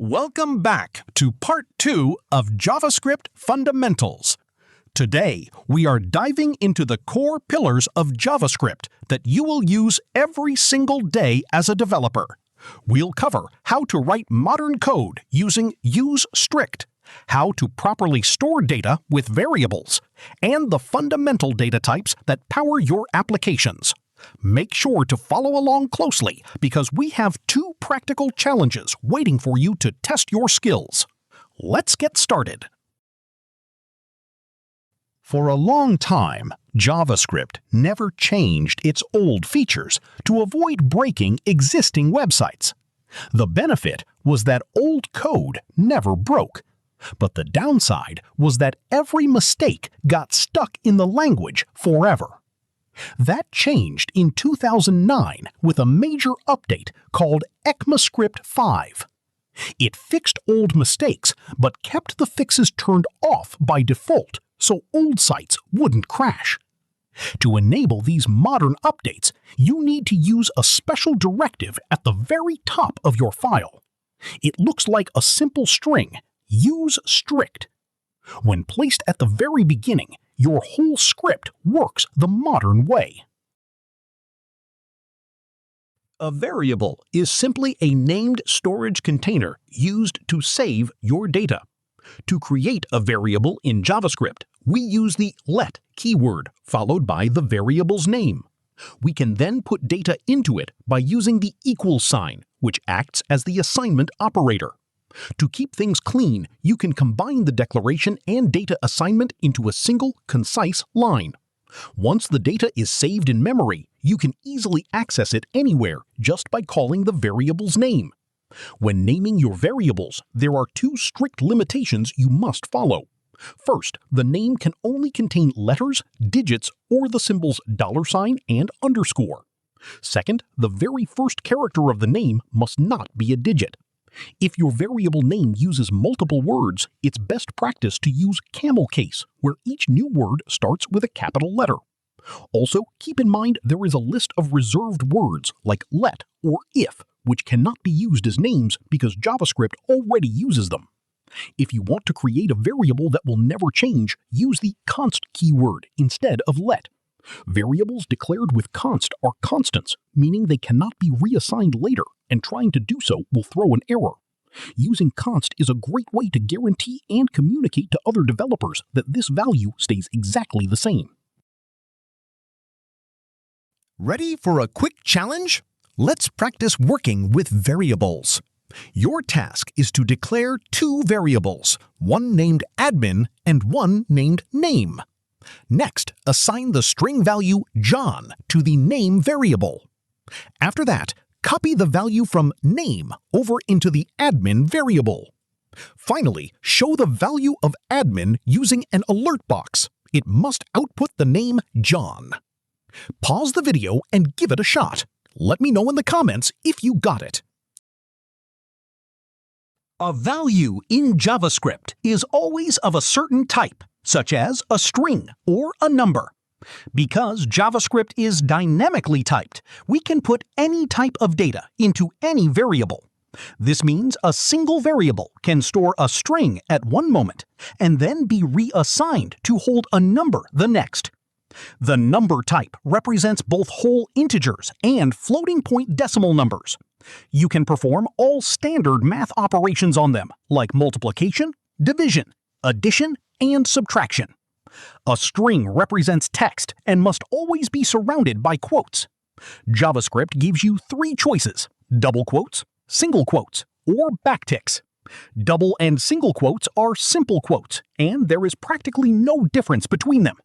Welcome back to Part 2 of JavaScript Fundamentals. Today, we are diving into the core pillars of JavaScript that you will use every single day as a developer. We'll cover how to write modern code using useStrict, how to properly store data with variables, and the fundamental data types that power your applications. Make sure to follow along closely because we have two practical challenges waiting for you to test your skills. Let's get started. For a long time, JavaScript never changed its old features to avoid breaking existing websites. The benefit was that old code never broke, but the downside was that every mistake got stuck in the language forever. That changed in 2009 with a major update called ECMAScript 5. It fixed old mistakes, but kept the fixes turned off by default so old sites wouldn't crash. To enable these modern updates, you need to use a special directive at the very top of your file. It looks like a simple string, useStrict. When placed at the very beginning, your whole script works the modern way. A variable is simply a named storage container used to save your data. To create a variable in JavaScript, we use the let keyword followed by the variable's name. We can then put data into it by using the equal sign, which acts as the assignment operator. To keep things clean, you can combine the declaration and data assignment into a single, concise line. Once the data is saved in memory, you can easily access it anywhere just by calling the variable's name. When naming your variables, there are two strict limitations you must follow. First, the name can only contain letters, digits, or the symbols $sign and underscore. Second, the very first character of the name must not be a digit. If your variable name uses multiple words, it's best practice to use camel case, where each new word starts with a capital letter. Also, keep in mind there is a list of reserved words like let or if, which cannot be used as names because JavaScript already uses them. If you want to create a variable that will never change, use the const keyword instead of let. Variables declared with const are constants, meaning they cannot be reassigned later, and trying to do so will throw an error. Using const is a great way to guarantee and communicate to other developers that this value stays exactly the same. Ready for a quick challenge? Let's practice working with variables. Your task is to declare two variables, one named admin and one named name. Next, assign the string value John to the name variable. After that, copy the value from name over into the admin variable. Finally, show the value of admin using an alert box. It must output the name John. Pause the video and give it a shot. Let me know in the comments if you got it. A value in JavaScript is always of a certain type, such as a string or a number. Because JavaScript is dynamically typed, we can put any type of data into any variable. This means a single variable can store a string at one moment and then be reassigned to hold a number the next. The number type represents both whole integers and floating point decimal numbers. You can perform all standard math operations on them, like multiplication, division, addition, and subtraction. A string represents text and must always be surrounded by quotes. JavaScript gives you three choices: double quotes, single quotes, or backticks. Double and single quotes are simple quotes, and there is practically no difference between them.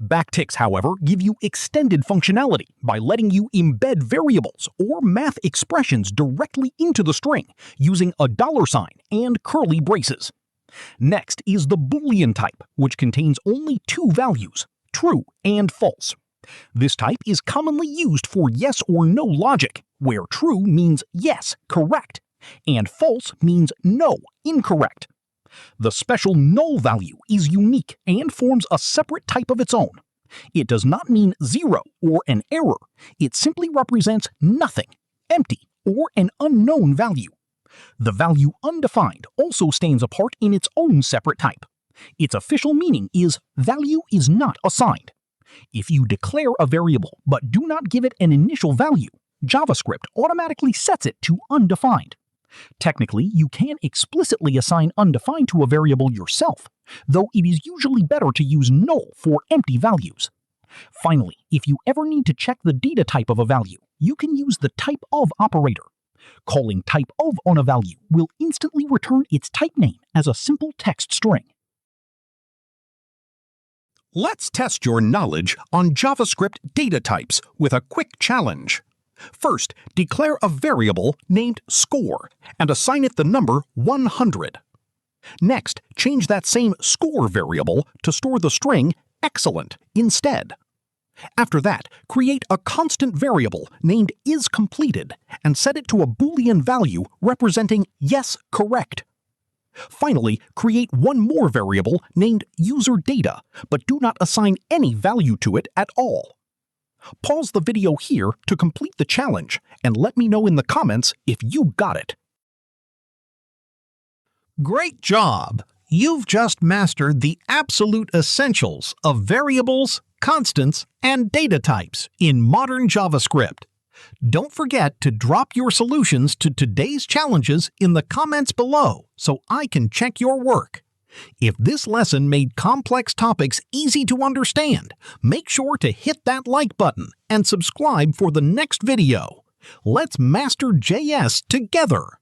Backticks, however, give you extended functionality by letting you embed variables or math expressions directly into the string using a $sign and curly braces. Next is the Boolean type, which contains only two values, true and false. This type is commonly used for yes or no logic, where true means yes, correct, and false means no, incorrect. The special null value is unique and forms a separate type of its own. It does not mean zero or an error. It simply represents nothing, empty, or an unknown value. The value undefined also stands apart in its own separate type. Its official meaning is value is not assigned. If you declare a variable but do not give it an initial value, JavaScript automatically sets it to undefined. Technically, you can explicitly assign undefined to a variable yourself, though it is usually better to use null for empty values. Finally, if you ever need to check the data type of a value, you can use the typeOf operator. Calling typeOf on a value will instantly return its type name as a simple text string. Let's test your knowledge on JavaScript data types with a quick challenge. First, declare a variable named score and assign it the number 100. Next, change that same score variable to store the string excellent instead. After that, create a constant variable named isCompleted and set it to a Boolean value representing yes, correct. Finally, create one more variable named userData, but do not assign any value to it at all. Pause the video here to complete the challenge and let me know in the comments if you got it. Great job! You've just mastered the absolute essentials of variables, constants, and data types in modern JavaScript. Don't forget to drop your solutions to today's challenges in the comments below so I can check your work. If this lesson made complex topics easy to understand, make sure to hit that like button and subscribe for the next video. Let's master JS together!